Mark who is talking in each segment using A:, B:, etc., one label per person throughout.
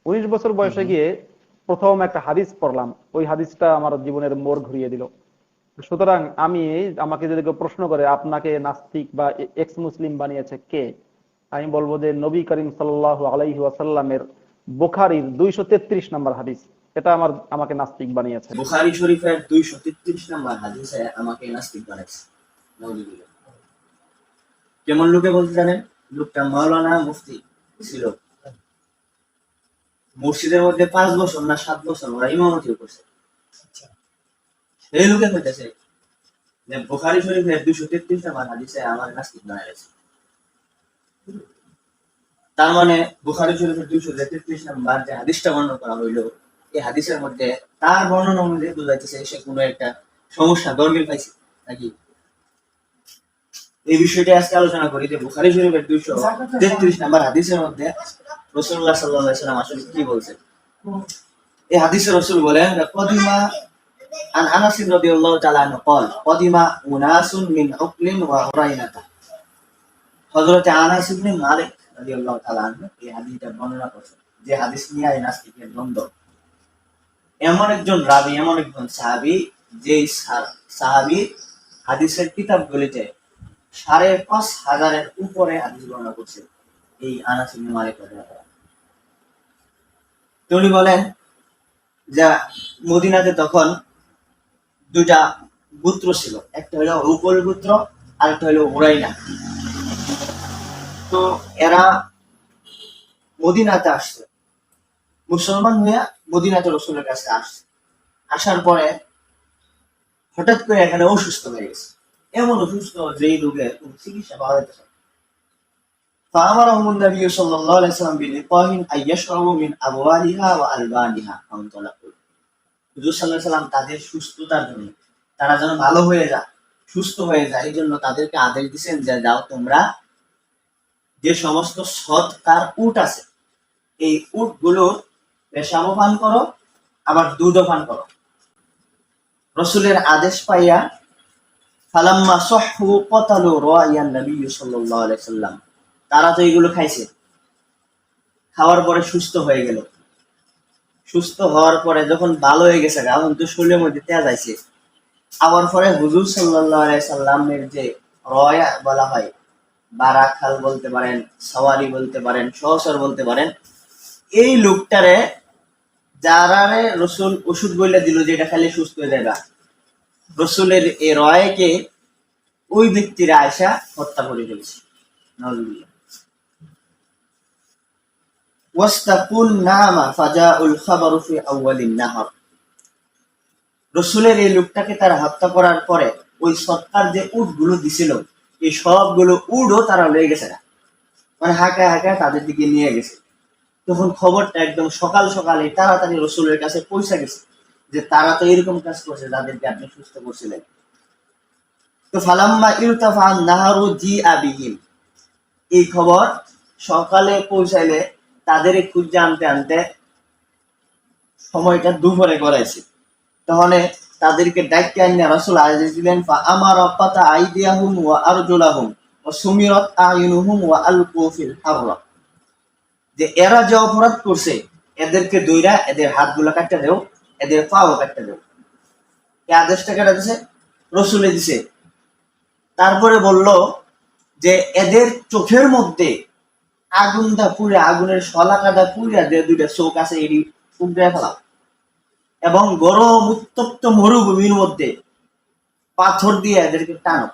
A: 19 বছর বয়সে গিয়ে প্রথম একটা হাদিস পড়লাম, ওই হাদিসটা আমার জীবনের মোড় ঘুরিয়ে দিল। সুতরাং আমাকে যদি কেউ প্রশ্ন করে আপনাকে নাস্তিক বা এক্স মুসলিম বানিয়েছে কে, আমি বলবো যে নবী করিম সাল্লাল্লাহু আলাইহি ওয়াসাল্লামের বুখারীর 233 নম্বর হাদিস, এটা আমাকে নাস্তিক বানিয়েছে।
B: বুখারী শরীফের 233 নম্বর হাদিসে আমাকে নাস্তিক বানাইছে। নাউযুবিল্লাহ। কেমন লোকে বলতে জানেন? লোকটা মাওলানা মুফতি ছিল, মসজিদের মধ্যে 5 বছর না 7 বছর ওরা ইমামতিও করছে। এই লোকে কইতেছে যে বুখারী শরীফের 233 নম্বর হাদিসে আমার নাস্তিক বানাইছে। তার মানে বুখারী শরীফের 233 নম্বর যে হাদিসটা বর্ণনা করা হইলো, এই হাদিসের মধ্যে তার বর্ণনা অনুযায়ী বোঝাইতেছে সে কোনো একটা সমস্যা গরমিল পাইছে নাকি। এই বিষয়টা আজকে আলোচনা করি যে বুখারী শরীফের 233 নম্বর হাদিসের মধ্যে রাসূলুল্লাহ সাল্লাল্লাহু আলাইহি ওয়াসাল্লাম আসলে কি বলছেন। এই হাদিসে রাসূল বলেন, কদিমা আন আনাস রাদিয়াল্লাহু তাআলা আনহু قال কদিমা উনাসুন মিন উকলিন ওয়া উরাইনাতা। হযরত আনাস ইবনে মালিক রাদিয়াল্লাহু তাআলা আনহু এই হাদিসটা বর্ণনা করেছেন, যে হাদিস নিয়ে এই নাস্তিকের দ্বন্দ্ব। এমন একজন রাবী, এমন একজন সাহাবী, যে সাহাবী হাদিসের কিতাবগুলিতে 5,500-এর উপরে হাদিস বর্ণনা করছে। এই আনাস ইবনে মালিক রাদিয়াল্লাহু তাআলা তিনি বলেন যে মদিনাতে তখন দুইটা গোত্র ছিল, একটা হলো উকুল গোত্র আর একটা হলো উরাইনা। তো এরা মদিনাতে আসছে, মুসলমান হয়ে মদিনাতে রাসূলের কাছে আসছে। আসার পরে হঠাৎ করে এখানে অসুস্থ হয়ে গেছে, এমন অসুস্থ যেই রোগের কোনো চিকিৎসা পাওয়া যেতেছে না। فأمرهم النبي صلى الله عليه وسلم بلقاء أن يشربوا من أبوالها وألبانها فانطلقوا। হুজুর সাল্লাল্লাহু আলাইহি ওয়াসাল্লাম তাদের সুস্থতার জন্য, তারা যেন ভালো হয়ে যায়, সুস্থ হয়ে যায়, এই জন্য তাদেরকে আদেশ দিয়েছেন যে যাও তোমরা যে সমস্ত সৎকার উট আছে এই উট গুলো পেশাবো পান করো, আবার দুধও পান করো। রাসূলের আদেশ পাইয়া ফালাম্মা সাহহু ক্বাতালু রাইয়ান নবী সাল্লাল্লাহু আলাইহি ওয়াসাল্লাম, তারা তো এগুলো খাইছে, খাওয়ার পরে সুস্থ হয়ে গেল। সুস্থ হওয়ার পরে যখন ভালো হয়ে গেছে, এখন তো শরীরের মধ্যে তেজ আইছে, আবার পরে হুজুর সাল্লাল্লাহু আলাইহি সাল্লামের যে রয়া বলা হয়, বারাখাল বলতে পারেন, সওয়ারি বলতে পারেন, সহসর বলতে পারেন, এই লোকটারে যারারে রাসূল ওষুধ বলে দিল যে এটা খালি সুস্থ হয়ে যাবে, রাসূলের এই রয়কে ওই ব্যক্তিরা আয়সা হত্যা করে ফেলছে। নাউযুবিল্লাহ। ওয়াস্তাকুন নামা ফাজাউল খাবারু ফি আউয়ালিন নাহার। রাসূলের এই লোকটাকে তারা হত্যা করার পরে ওই সৎকার যে উটগুলো দিছিল, এই সবগুলো উটও তারা লয়ে গেছে, মানে হাঁকা হাঁকা তাদের দিকে নিয়ে গেছে। তখন খবরটা একদম সকাল সকালে তাড়াতাড়ি রাসূলের কাছে পৌঁছে গেছে যে তারা তো এরকম কাজ করছে যাদেরকে আপনি সুস্থ করছিলেন। তো ফালাম্মা ইরতাফা নাহারু জি আবিহিম, এই খবর সকালে পৌঁছাইলে তাদের খুঁজে আনতে আনতে সময়টা দুপুরে করাইছে। তখন তাদেরকে ডাইকে আইনা রাসূল আদেশ দিলেন, ফা আমারা কাতা আইদিয়াহুম ওয়া আরজুলাহুম ওয়া সুমিরাত আয়ুনুহুম ওয়া আলকু ফিল হাররা, যে এরা যে অপরাধ করছে এদেরকে দইরা এদের হাতগুলো কাটতে দেও, এদের পাও কাটতে দেও। এই আদেশটা কেটে দিছে, রাসূলে দিছে। তারপরে বলল যে এদের চোখের মধ্যে আগুনটা পুড়ে, আগুনের শলাকাটা পুড়ে যে দুইটা চোখ আছে এটি উগড়ে ফেলাও, এবং গরম উত্তপ্ত মরুভূমির মধ্যে পাথর দিয়ে এদেরকে টানো।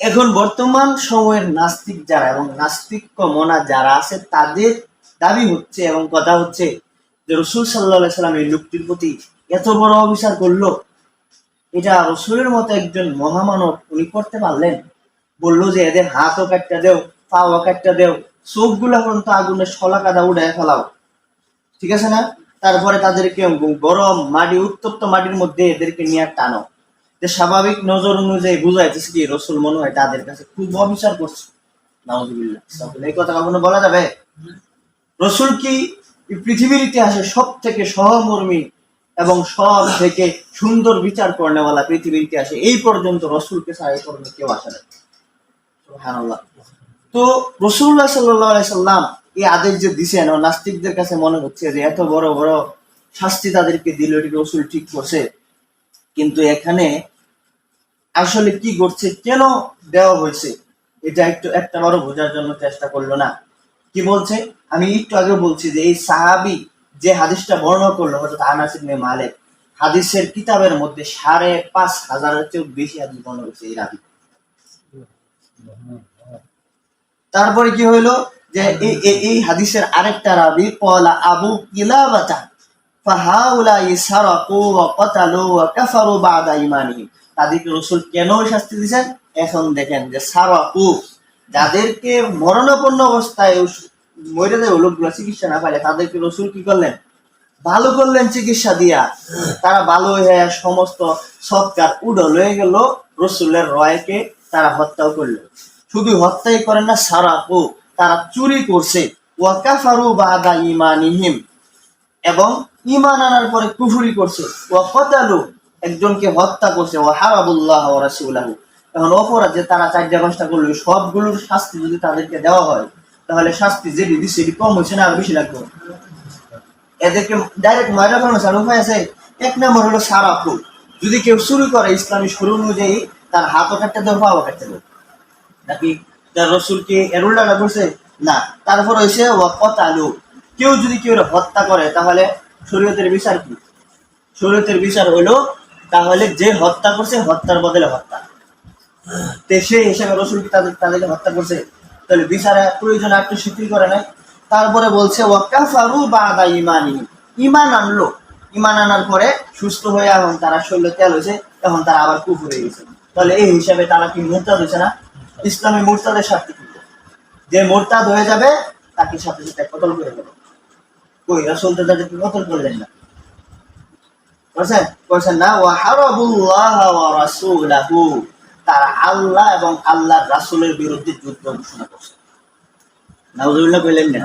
B: এখন বর্তমান সময়ের নাস্তিক যারা এবং নাস্তিক্য মনা যারা আছে তাদের দাবি হচ্ছে এবং কথা হচ্ছে যে রাসূল সাল্লাল্লাহু আলাইহি সাল্লাম এই লোকটির প্রতি এত বড় অবিচার করলো, এটা রাসূলের মতো একজন মহামানব উনি করতে পারলেন? বললো যে এদের হাতও কাটতে দেও, পাও কাটতে দেও, চোখগুলা পর্যন্ত আগুনের শলাকাটা উড়ায় ফেলাও, ঠিক আছে না? তারপরে তাদেরকে গরম মাটি, উত্তপ্ত মাটির মধ্যে এদেরকে নিয়ে টানো। যে স্বাভাবিক নজর অনুযায়ী বুঝাইতেছে কি রাসূল মনে হয় তাদের কাছে খুব অবিচার করছে। নাউযুবিল্লাহ। এই কথা কখনো বলা যাবে? রাসূল কি পৃথিবীর ইতিহাসে সব থেকে সহমর্মী এবং সব থেকে সুন্দর বিচার করেনেওয়ালা পৃথিবীর ইতিহাসে এই পর্যন্ত রাসূলকে ছাড়া এই পর্যন্ত কেউ আসে না। সুবহানাল্লাহ। তো রাসূলুল্লাহ সাল্লাল্লাহু আলাইহি সাল্লাম এই আদেশ যে দিছেন, ও নাস্তিকদের কাছে মনে হচ্ছে যে এত বড় বড় শাস্তি তাদেরকে দিল, এটিকে রসুল ঠিক করছে। কিন্তু এখানে আসলে কি করছে, কেন দেওয়া হয়েছে, এটা একটা বারো বোঝার জন্য চেষ্টা করলো না। কি বলছে, আমি একটু আগে বলছি যে এই সাহাবি যে হাদিসটা বর্ণনা করলো হযরত আনাস ইবনে মালিক, হাদিসের কিতাবের মধ্যে ৫,৫০০ চেয়েও বেশি হাদিস বর্ণনা হয়েছে এই রাবি। তারপরে কি হইলো যে এই হাদিসের আরেকটা রাবি ক্বালা আবু কিলাবাতা ফাহাউলাই সারাকু ওয়া কাতালু ওয়া কাফারু বাদা ঈমানিহিম। তাদেরকে রাসূল কেন শাস্তি দিয়েছেন, এখন দেখেন যে সারাকু, যাদেরকে মরণাপন্ন অবস্থায় মরে যায়, লোকগুলো চিকিৎসা না পারে, তাদেরকে রাসূল কি করলেন, ভালো করলেন চিকিৎসা দিয়া। তারা ভালো হয়ে সমস্ত সৎকার উডল হয়ে গেল, রাসূলের রয়কে তারা হত্যাও করলো। শুধু হত্যাই করেন না, সারাকু, তারা চুরি করছে, ওয়া কাফারু বাদা ঈমানিহিম, এবং ঈমান আনার পরে কুফরি করছে, ওয়া কাতালু, একজনকে হত্যা করছে, ওয়া হারাবুল্লাহ ওয়া রাসূলাহু। এখন অপরাধ যে তারা ৪টা-৫টা করলো, সবগুলোর শাস্তি যদি তাদেরকে দেওয়া হয়, তাহলে শাস্তি যেটি দিচ্ছে এটি কম হয়েছে না আর বেশি লাগবে? এদেরকে ডাইরেক্ট মারা ফেলানো ছাড়া উপায় আছে? এক নম্বর হলো সারাকু, যদি কেউ চুরি করে ইসলামী শুরু অনুযায়ী তার হাতও কাটতে দেবে, পাও কাটতে দেবে, নাকি তার রসুলকে এর উল্টাটা করছে না। তারপর হয়েছে ওয়া কাতালু, কেউ যদি কেউ হত্যা করে, তাহলে শরীয়তের বিচার কি? শরীয়তের বিচার হলো তাহলে যে হত্যা করছে হত্যার বদলে হত্যা, তো সেই হিসাবে রসুল কি তাদেরকে হত্যা করছে? তাহলে বিচারে প্রয়োজন একটু স্বীকৃতি করে নাই। তারপরে বলছে ওয়া কাফারু বাদা ঈমানিহিম, ঈমান আনলো, ঈমান আনার পরে সুস্থ হয়ে এখন তারা শরীরে তেল হয়েছে, এখন তারা আবার কুফর হয়ে গেছে। তাহলে এই হিসাবে তারা কি মুরতাদ হয়েছে না? ইসলামী মুরতাদের শাস্তি কি? যে মুরতাদ হয়ে যাবে তাকে সাথে সাথে কতল করে দেবে। কই রাসূল তো তাদেরকে কতল করলেন না, বলছেন না ওয়া হারাবুল্লাহ ওয়া রাসূলাহু, তারা আল্লাহ এবং আল্লাহর রাসূলের বিরুদ্ধে যুদ্ধ ঘোষণা করছে। নাউযুবিল্লাহ কইলেন না?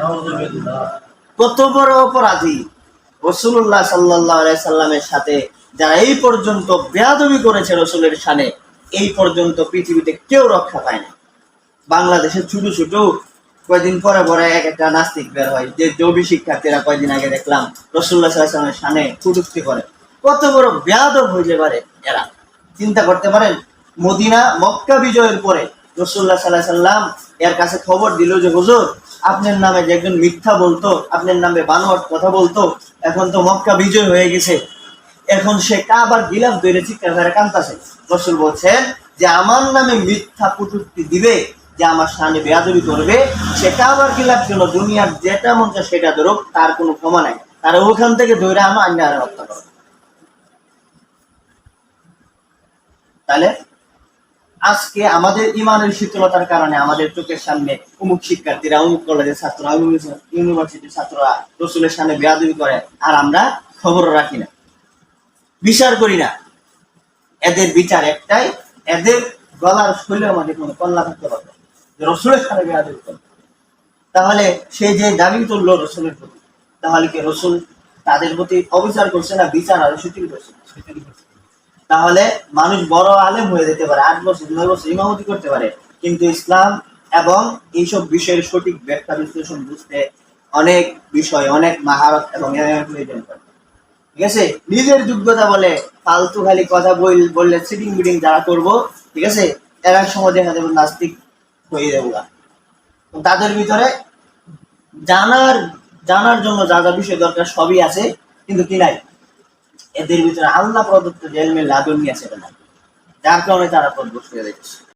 B: কত বড় অপরাধী! রাসূলুল্লাহ সাল্লাল্লাহু আলাইহি সাল্লামের সাথে যারা এই পর্যন্ত বেয়াদবি করেছে রাসূলের শানে, এই পর্যন্ত পৃথিবীতে কেউ রক্ষা পায় না। বাংলাদেশের ছোট ছোট কয়েকদিন পরে পরে এক একটা নাস্তিক বের হয়, যে জবি শিক্ষার্থীরা কয়েকদিন আগে দেখলাম রাসূলুল্লাহ সাল্লাল্লাহু আলাইহি সাল্লামের শানে কটূক্তি করে। কত বড় বেয়াদব হইতে পারে এরা, চিন্তা করতে পারেন? মক্কা বিজয়ের পরে রাসূলুল্লাহ সাল্লাল্লাহু আলাইহি সাল্লাম এর কাছে খবর দিল যে হুজুর, আপনার নামে যে একজন মিথ্যা বলতো, আপনার নামে বানোয়াট কথা বলতো, এখন তো মক্কা বিজয় হয়ে গেছে, এখন সে কাবার গিলাফ ধরে চিৎকার করে কাঁদতেছে। রাসূল বলছেন যে আমার নামে মিথ্যা কটূক্তি দিবে, যে আমার শানে বেয়াদবি করবে, সে কাবার গিলাফ জন্য দুনিয়ার যেটা মন চায় সেটা ধরুক, তার কোনো ক্ষমা নাই, তারা ওখান থেকে ধরে আনো, আইনা আর হত্যা করো। তাহলে আজকে আমাদের ইমানের শীতলতার কারণে আমাদের চোখের সামনে অমুক শিক্ষার্থীরা, অমুক কলেজের ছাত্ররা, অমুক ইউনিভার্সিটির ছাত্ররা রাসূলের সামনে বেয়াদবি করে, আর আমরা খবর রাখি না, বিচার করি না। এদের বিচার একটাই, এদের গলার শৈলের মধ্যে কোনো কল্লা থাকতে পারবে যে রাসূলের সামনে বেয়াদবি করে। তাহলে সে যে দাবি তুললো রাসূলের প্রতি, তাহলে কি রাসূল তাদের প্রতি অবিচার করছে না, বিচার আরো শিথিল করছে? তাহলে মানুষ বড় আলেম হয়ে যেতে পারে, ৮ বছর ৯ বছর ইমামতি করতে পারে, কিন্তু ইসলাম এবং এইসব বিষয়ের সঠিক ব্যাখ্যা বিশ্লেষণ বুঝতে অনেক বিষয়, অনেক মাহারত এবং প্রয়োজন পড়ে। ঠিক আছে, নিজের যোগ্যতা বলে ফালতু খালি কথা বললে সিটিং বিটিং যারা করবো, ঠিক আছে, এরা সময় দেখা যাবে নাস্তিক হয়ে যাবো। তাদের ভিতরে জানার জন্য যা যা বিষয় দরকার সবই আছে, কিন্তু কি নাই, এদের ভিতরে আল্লাহ প্রদত্ত যে ইলমে লাদুনি আছে না, যার কারণে তারা পথভ্রষ্ট হয়ে যাচ্ছে।